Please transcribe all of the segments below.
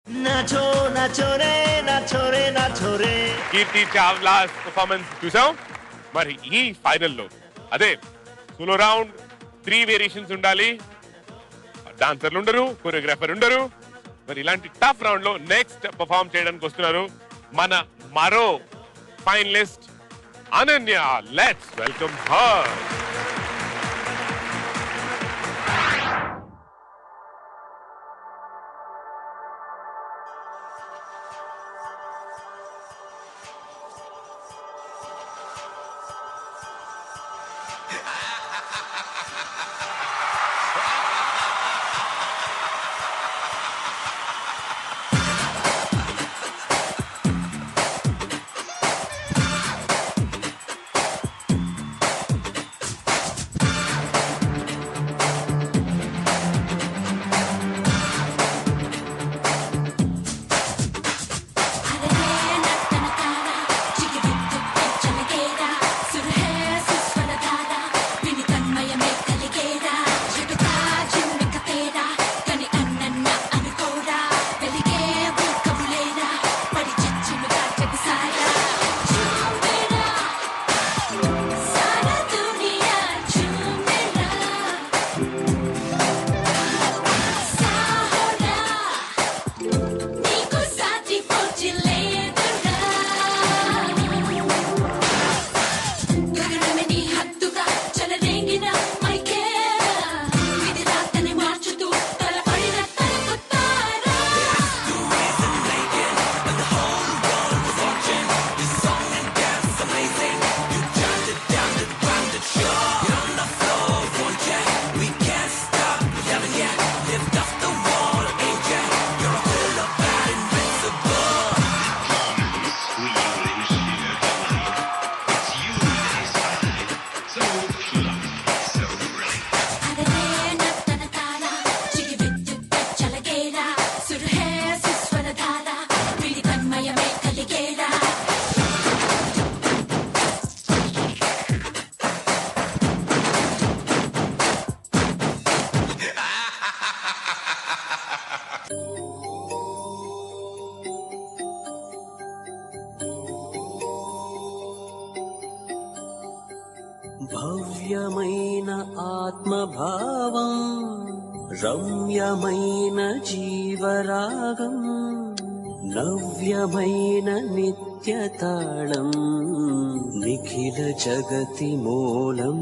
Nacho నాచోరే నాచోరే నాచోరే కీర్తి Chawla performance చూసాం. మరి ఈ ఫైనల్లో అదే సోలో రౌండ్ 3 వేరియేషన్స్ ఉండాలి. డాన్సర్లు ఉండరు, కొరియోగ్రాఫర్ ఉండరు. మరి ఇలాంటి టఫ్ రౌండ్ లో నెక్స్ట్ పర్ఫార్మ్ చేయడానికి వస్తున్నారు మన మరో finalist Ananya. Let's welcome her. భవ్యమైన ఆత్మభావం, రమ్యమైన జీవరాగం, నవ్యమైన నిత్యతాళం, నిఖిల జగతి మూలం.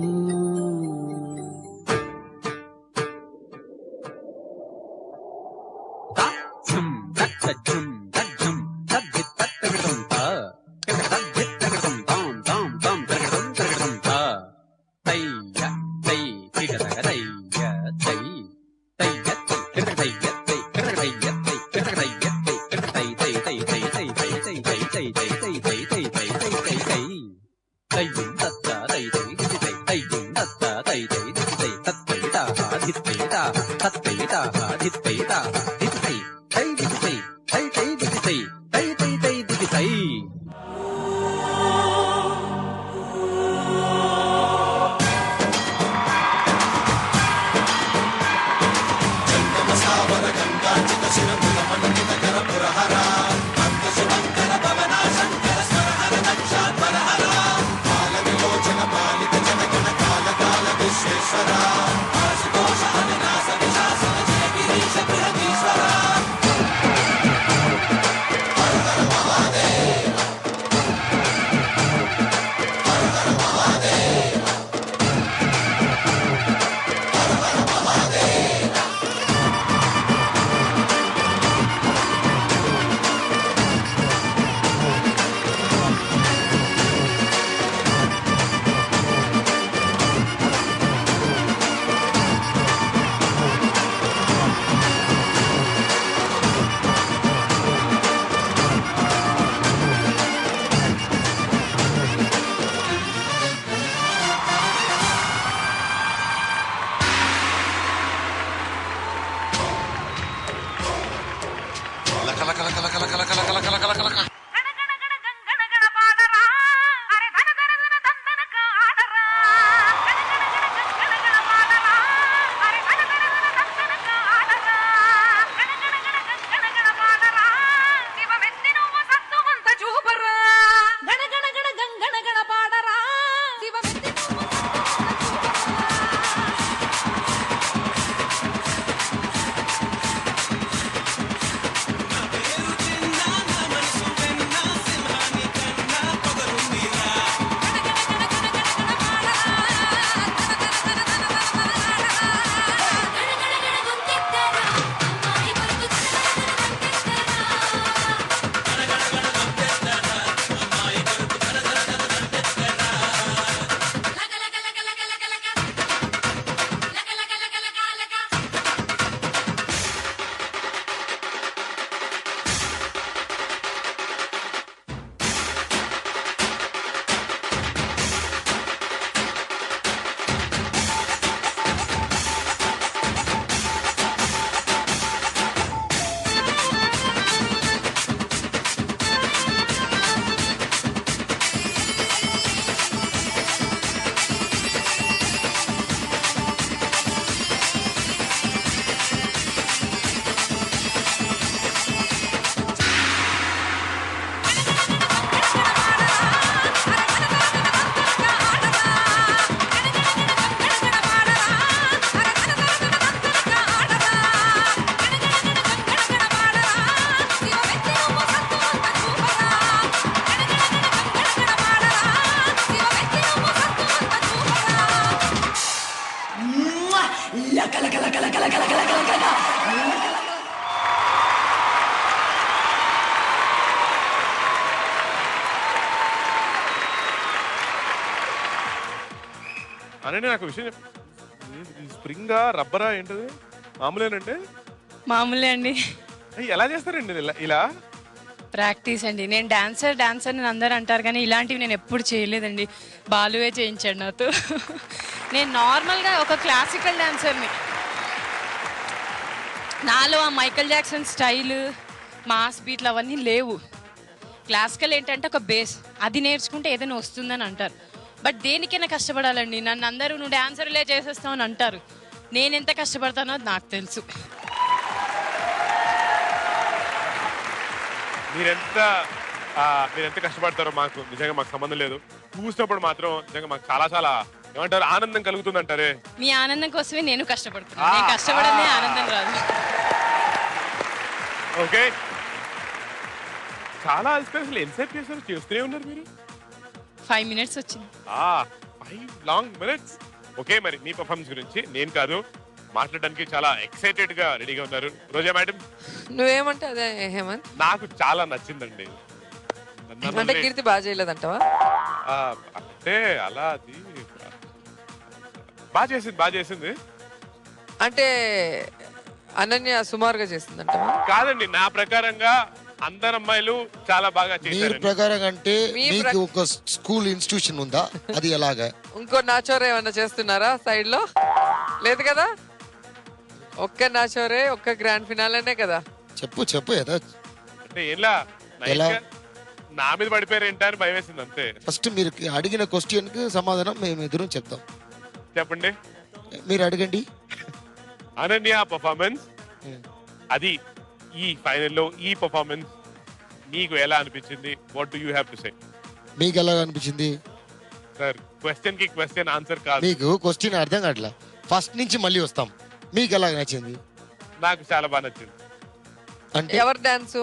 అనండి నాకు విషయం స్ప్రింగా రబ్బరా ఏంటది మామూలేనండి? మామూలే అండి. ఎలా చేస్తారండి ఇలా? ప్రాక్టీస్ అండి. నేను డాన్సర్ అని అందరూ అంటారు కానీ ఇలాంటివి నేను ఎప్పుడు చేయలేదండి. బాలువే చేయించాడు నాతో. నేను నార్మల్గా ఒక క్లాసికల్ డాన్సర్ని. నాలో ఆ మైకల్ జాక్సన్ స్టైల్, మాస్ బీట్లు అవన్నీ లేవు. క్లాసికల్ ఏంటంటే ఒక బేస్, అది నేర్చుకుంటే ఏదైనా వస్తుందని అంటారు. బట్ దేనికైనా కష్టపడాలండి. నన్ను అందరూ నువ్వు డాన్సర్లే చేసేస్తావు అని అంటారు. నేను ఎంత కష్టపడతానో అది నాకు తెలుసు. మీరెంత కష్టపడతారో మాకు నిజంగా మాకు సంబంధం లేదు. చూసినప్పుడు మాత్రం నిజంగా మాకు చాలా చాలా ఏమంటారు ఆనందం కలుగుతుంది అంటారే. మీ ఆనందం కోసమే నేను కష్టపడుతున్నాను. నేను కష్టపడనే ఆనందం రాదు. ఓకే, చాలా అసలు ఎంతసేపు చేస్తారు? చేస్తూనే ఉన్నారు మీరు. 5 minutes వచ్చింది. 5 long minutes. ఓకే, మరి మీ పర్ఫార్మెన్స్ గురించి నేను కాదు మాట్లాడడానికి చాలా ఎక్సైటెడ్ గా రెడీగా ఉన్నారు రోజా మేడం. నువ్వేమంటే అదే హేమంత్, నాకు చాలా నచ్చిందండి. అంటే కీర్తి బాగా చేయలేదంటవా? అంటే అలా అది బాగా చేసింది. అంటే అనన్య సుమారుగా చేసిందంటవా? కాదండి, నా ప్రకారంగా అందరు అమ్మాయిలు చాలా బాగా చేశారు. ప్రకారం అంటే మీకు ఒక స్కూల్ ఇన్స్టిట్యూషన్ ఉందా? అది ఎలాగా? ఇంకో నాచోరే ఏమన్నా చేస్తున్నారా సైడ్ లో? లేదు కదా, ఒక్క నాచోరే ఒక్క గ్రాండ్ ఫినాలేనే కదా. చెప్పు ఏదో అంటే ఎలా ఎలా నా మీద పడిపోయారు ఏంటని భయం వేసింది అంతే. ఫస్ట్ మీరు అడిగిన క్వశ్చన్ కి సమాధానం మేము ఎదురు చెప్తాం. చెప్పండి, మీరు అడగండి. అనన్య పర్ఫార్మెన్స్ అది ఈ ఫైనల్లో ఈ పర్ఫార్మెన్స్ మీకు ఎలా అనిపించింది? What do you have to say? మీకు ఎలా అనిపించింది సార్? క్వశ్చన్ కి క్వశ్చన్ ఆన్సర్ కాదు. మీకు క్వశ్చన్ అర్థం కావట్లా. ఫస్ట్ నుంచి మళ్ళీ వస్తాం. మీకు ఎలా నచ్చింది? నాకు చాలా బాగా నచ్చింది. అంటే ఎవరు డాన్స్?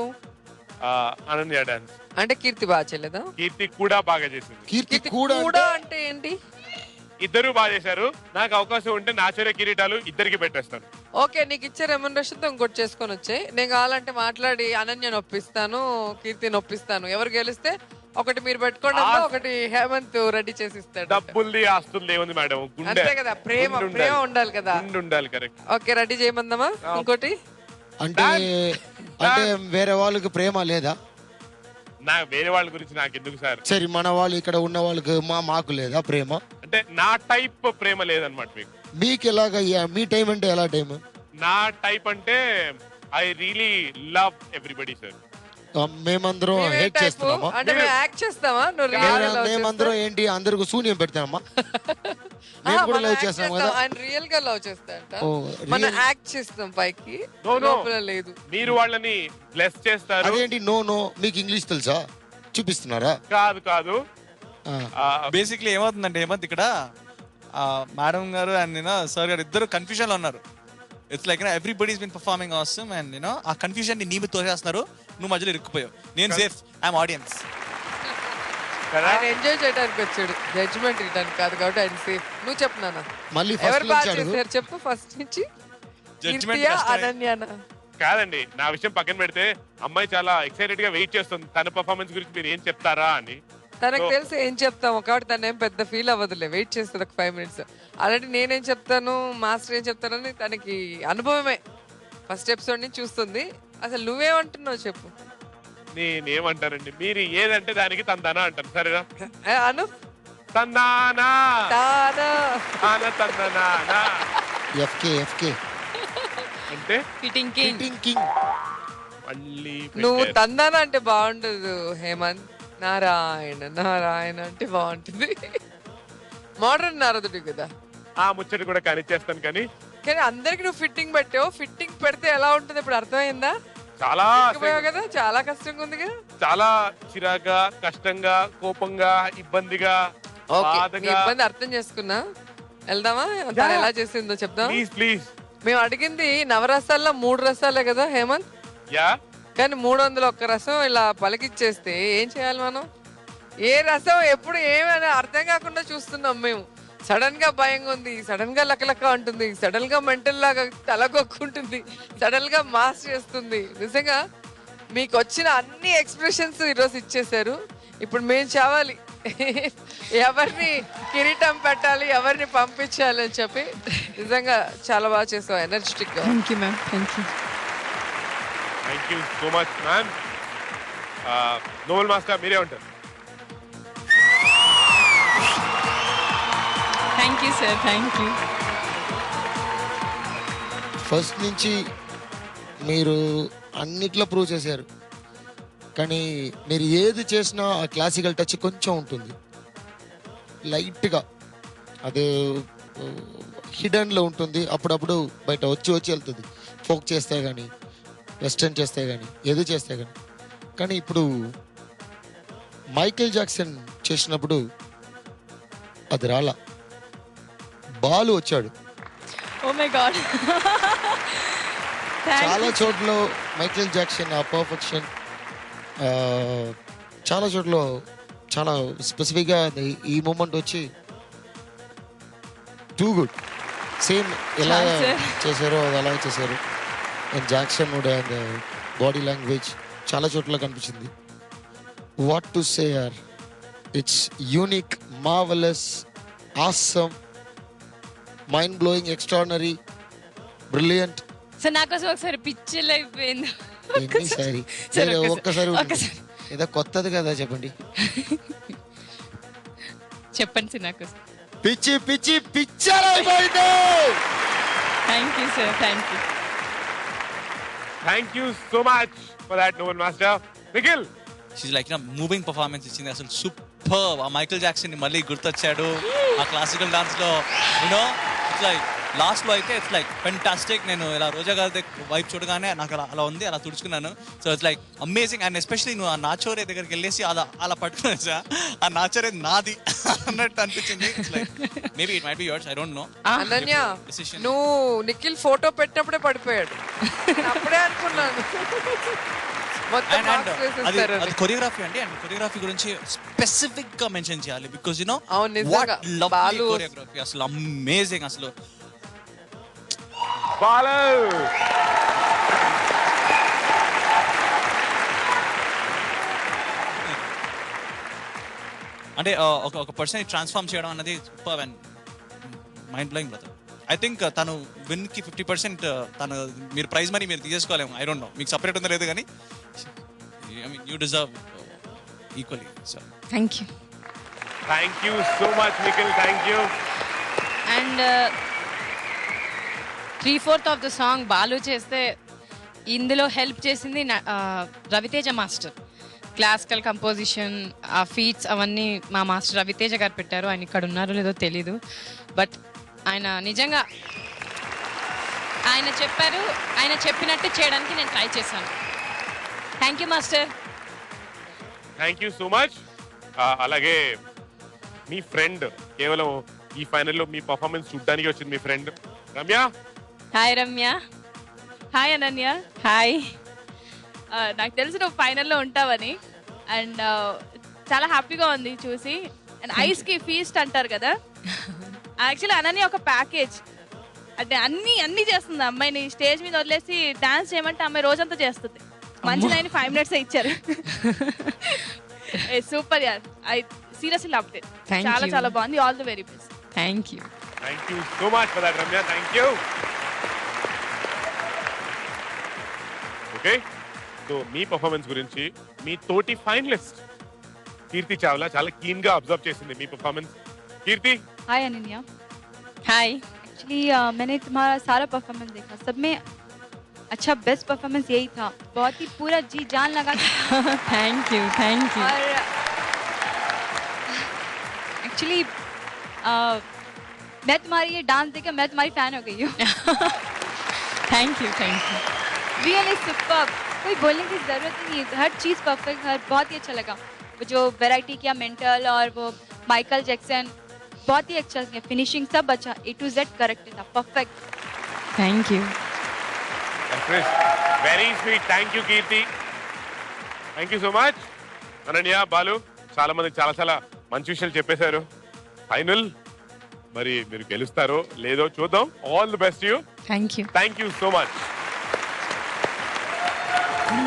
అనన్య డాన్స్. అంటే కీర్తి బాగా చేయలేదా? కీర్తి కూడా బాగా చేసింది. కీర్తి కూడా అంటే ఏంటి? ఇద్దరు బాగా చేశారు. నాకు అవకాశం ఉంటే నాచరే కిరీటాలు ఇద్దరికి పెట్టేస్తాను. ఓకే, నీకు ఇచ్చే రెమ్యునరేషన్ తో ఇంకోటి చేసుకొని వచ్చాయి. నేను కావాలంటే మాట్లాడి అనన్య నొప్పిస్తాను, కీర్తి నొప్పిస్తాను. ఎవరు గెలిస్తే ఒకటి మీరు పెట్టుకోండి, ఒకటి హేమంత్ రెడీ చేసి ఇస్తాడు. డబ్బుల్ది ఆస్తులు ఏముంది మేడం? అంతే కదా, ప్రేమ ఉండాలి కదా. ఉండాలి, కరెక్ట్. Okay, ready చేయమందామా? ఇంకోటి అంటే వేరే వాళ్ళకి ప్రేమ లేదా? వేరే వాళ్ళ గురించి నాకు ఎందుకు సార్? సరే, మన వాళ్ళు ఇక్కడ ఉన్న వాళ్ళకి మాకు లేదా ప్రేమ? అంటే నా టైప్ ప్రేమ లేదనమాట మీకు. మీకు ఎలాగా? మీ టైం అంటే ఎలా టైం? నా టైప్ అంటే I really love everybody sir. మేమందరం హేట్ చేస్తున్నామా? అంటే మేము యాక్ట్ చేస్తామా? మేమందరం ఏంటి అందరికి శూన్యం పెడతామా? మేము కూడా లవ్ చేస్తాం కదా. ఆయన రియల్ గా లవ్ చేస్తాడంట, మనం యాక్ట్ చేస్తాం పైకి. లేదు, మీరు వాళ్ళని బ్లెస్ చేస్తారు. అదేంటి నో మీకు ఇంగ్లీష్ తెలుసా? చూపిస్తున్నారా? కాదు. బేసిక్లీ ఏమవుతుందంటే హేమంత్, ఇక్కడ మేడం గారు అండ్ సార్ గారు ఇద్దరు కన్ఫ్యూజన్ లో ఉన్నారు. It's like everybody is been performing awesome and ఆ కన్ఫ్యూజన్ ని నీవు తోసేస్తున్నారు. నువ్వు మధ్యలో ఇరుక్కుపోయావు. నేను సేఫ్, ఐఎమ్ ఆడియన్స్. ఆయన ఎంజాయ్ చేయడానికి వచ్చాడు, జడ్జ్మెంట్ ఇవ్వడానికి కాదు. కాబట్టి ఆయన సేఫ్. నువ్వు చెప్పు నాన్న, మళ్ళీ ఎవరు బాగా చేశారు చెప్పు ఫస్ట్ నుంచి. అనన్యానా? కాదండి, నా విషయం పక్కన పెడితే అమ్మాయి చాలా ఎక్సైటెడ్ గా వెయిట్ చేస్తుంది తన పర్ఫార్మెన్స్ గురించి మీరు ఏం చెప్తారా అని. తనకు తెలిసి ఏం చెప్తాము కాబట్టి తను ఏం పెద్ద ఫీల్ అవ్వదులే, వెయిట్ చేస్తుంది ఒక 5 minutes. ఆల్రెడీ నేనేం చెప్తాను, మాస్టర్ ఏం చెప్తానని తనకి అనుభవమే. ఫస్ట్ ఎపిసోడ్ నుంచి చూస్తుంది. అసలు నువ్వేమంటున్నావు చెప్పు. నేనేమంటానండి, మీరు ఏదంటే దానికి తందానా అంటాను. సరేనా? అను తందానా అంటే ఫిట్టింగ్ కింగ్. మళ్ళీ నువ్వు తందానా అంటే బాగుండదు హేమంత్. నారాయణ అంటే బాగుంటుంది. మోడర్న్ నారదుడు కదా. ఆ ముచ్చటి కూడా కానిచ్చేస్తాను. కానీ అందరికి నువ్వు ఫిట్టింగ్ పెట్టావు. ఫిట్టింగ్ పెడితే ఎలా ఉంటుంది ఇప్పుడు అర్థమైందా? చాలా కదా, చాలా కష్టంగా ఉంది కదా. చాలా చిరాగా, కష్టంగా, కోపంగా, ఇబ్బందిగా, ఇబ్బంది అర్థం చేసుకున్నా. వెళ్దామా? ఎలా చేసిందో చెప్దాం ప్లీజ్. మేము అడిగింది నవరసాల్లో 3 రసాలే కదా హేమంత్. కానీ 301 రసం ఇలా పలికిచ్చేస్తే ఏం చేయాలి మనం? ఏ రసం ఎప్పుడు ఏమైనా అర్థం కాకుండా చూస్తున్నాం మేము. సడన్ గా భయంగా ఉంది, సడన్ గా లకలక అంటుంది, సడన్ గా మెంటల్ లాగా తలకొక్కుంటుంది, సడన్ గా మాస్ చేస్తుంది. నిజంగా మీకు వచ్చిన అన్ని ఎక్స్ప్రెషన్స్ ఈరోజు ఇచ్చేసారు. ఇప్పుడు మేము చావాలి. ఎవరిని కిరీటం పెట్టాలి, ఎవరిని పంపించాలి అని చెప్పి నిజంగా చాలా బాగా చేసావు, ఎనర్జెటిక్ గా. Thank you ma'am, thank you. Thank you so much ma'am. Novel master మీరే ఉంటారు. Thank you sir, thank you. First నుంచి మీరు అన్నిట్లో ప్రూవ్ చేశారు, కానీ మీరు ఏది చేసినా ఆ క్లాసికల్ టచ్ కొంచెం ఉంటుంది, లైట్గా అది హిడన్లో ఉంటుంది, అప్పుడప్పుడు బయట వచ్చి వెళ్తుంది. ఫోక్ చేస్తే కానీ, వెస్టర్న్ చేస్తే కానీ, ఏది చేస్తే కానీ. కానీ ఇప్పుడు మైకేల్ జాక్సన్ చేసినప్పుడు అది రాలా, బాలు వచ్చాడు. Oh my god. చాలా చోట్ల మైకేల్ జాక్సన్ ఆ పర్ఫెక్షన్ చాలా చోట్ల చాలా స్పెసిఫిక్గా ఈ మూమెంట్ వచ్చి టూ గుడ్. సేమ్ ఎలా చేశారో అది అలాగే చేశారు. And Jackson and body language చాలా చోట్ల కనిపించింది. What to say are, it's unique, marvellous, awesome, mind blowing, extraordinary, brilliant. Sir నాకోసం ఒకసారి పిచ్చిల్ అయిపోయింది. ఎన్నిసారి ఒక్కసారి ఏదో కొత్తది కదా చెప్పండి. చెప్పండి సార్ నాకోసం. పిచ్చి పిచ్చి పిచ్చరైపోయింది. Thank you sir, thank you. Thank you so much for that Noel master. Nikhil, she's like moving performance ఇచ్చింది అసలు సూపర్. ఆ మైకేల్ జాక్సన్ ని మళ్ళీ గుర్తొచ్చాడు ఆ క్లాసికల్ డాన్స్ లో. యూనో ఇట్స్ లైక్ లాస్ట్ లో అయితే ఇట్స్ లైక్ ఫెంటాస్టిక్. నేను ఇలా రోజా గారి వైపు చూడగానే నాకు అలా ఉంది, అలా తుడుచుకున్నాను. So it's like amazing. And especially నువ్వు ఆ నాచోరే దగ్గరికి వెళ్ళేసి అలా పట్టుకున్నా, ఆ నాచోరే నాది అన్నట్టు అనిపించింది. It's like maybe it might be yours, I don't know. Ananya, నువ్వు నిఖిల్ ఫోటో పెట్టినప్పుడే పడిపోయాడు, అప్పుడే అనుకున్నాను. అది కొరియోగ్రఫీ అండి. అండ్ కొరియోగ్రఫీ గురించి స్పెసిఫిక్ గా మెన్షన్ చేయాలి, because you know what lovely choreography, అసలు అమేజింగ్. అసలు బాలు అంటే ఒక పర్సన్ ట్రాన్స్ఫార్మ్ చేయడం అన్నది super and mind blowing brother. I think తను విన్ కి 50% తను మీరు ప్రైజ్ మనీ మీరు తీసుకోలేము. ఐ డోంట్ నో మీకు సపరేట్ ఉందో లేదు, కానీ I mean you deserve equally. So thank you. Thank you so much Nikhil, thank you. And 3/4 of the song Balu చేస్తే ఇందులో హెల్ప్ చేసింది రవితేజ మాస్టర్. క్లాసికల్ కంపోజిషన్, ఆ ఫీట్స్ అవన్నీ మా మాస్టర్ రవితేజ గారు పెట్టారు. ఆయన ఇక్కడ ఉన్నారో లేదో తెలీదు, బట్ ఆయన నిజంగా ఆయన చెప్పారు, ఆయన చెప్పినట్టు చేయడానికి నేను ట్రై చేశాను. Thank you master. Thank you so much. అలాగే మీ ఫ్రెండ్ కేవలం ఈ ఫైనల్లో మీ పర్ఫార్మెన్స్ చూడడానికి వచ్చింది, మీ friend Ramya. Hi Ramya. Hi Ananya. Hi. నాకు తెలుసు నువ్వు ఫైనల్లో ఉంటావని, అండ్ చాలా హ్యాపీగా ఉంది చూసి. అండ్ ఐస్ కి ఫీస్ట్ అంటారు కదా, యాక్చువల్లీ అనన్య ఒక ప్యాకేజ్. అంటే అన్ని చేస్తుంది. అమ్మాయిని స్టేజ్ మీద వదిలేసి డాన్స్ చేయమంటే అమ్మాయి రోజంతా చేస్తుంది. మంచిదైన 5 minutes ఇచ్చారు. సూపర్ యార్, ఐ సీరియస్లీ లవ్డ్ ఇట్. చాలా చాలా బాగుంది. All the very best. Thank you. Thank you so much for that Ramya, thank you. Okay, so me performance గురించి మీ తోటి ఫైనలిస్ట్ कीर्ति चावला చాలా keen గా అబ్జర్వ్ చేసింది మీ పర్ఫార్మెన్స్. कीर्ति. हाय अनन्या. हाय. एक्चुअली मैंने तुम्हारा सारा परफॉर्मेंस देखा, सब में अच्छा बेस्ट परफॉर्मेंस यही था. बहुत ही पूरा जी जान लगा. Thank you, thank you. और एक्चुअली मैं तुम्हारी ये डांस देखकर मैं तुम्हारी फैन हो गई हूँ. Thank you, thank you. Really super. कोई बोलने की जरूरत ही नहीं, हर चीज़ परफेक्ट, हर बहुत ही अच्छा लगा. जो वैरायटी किया मेंटल और वो माइकल जैक्सन, बहुत ही अच्छा किया. फिनिशिंग सब अच्छा, A to Z करेक्ट था, perfect. Thank you. Very sweet. Thank you Keerthi, thank you so much. Ananya, Balu చాలా మందికి చాలా మంచి విషయాలు చెప్పేశారు. ఫైనల్ మరి మీరు గెలుస్తారో లేదో చూద్దాం. All the best you. Thank you. Thank you so much.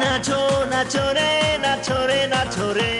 नाचो नाचो रे नाचो रे नाचो रे.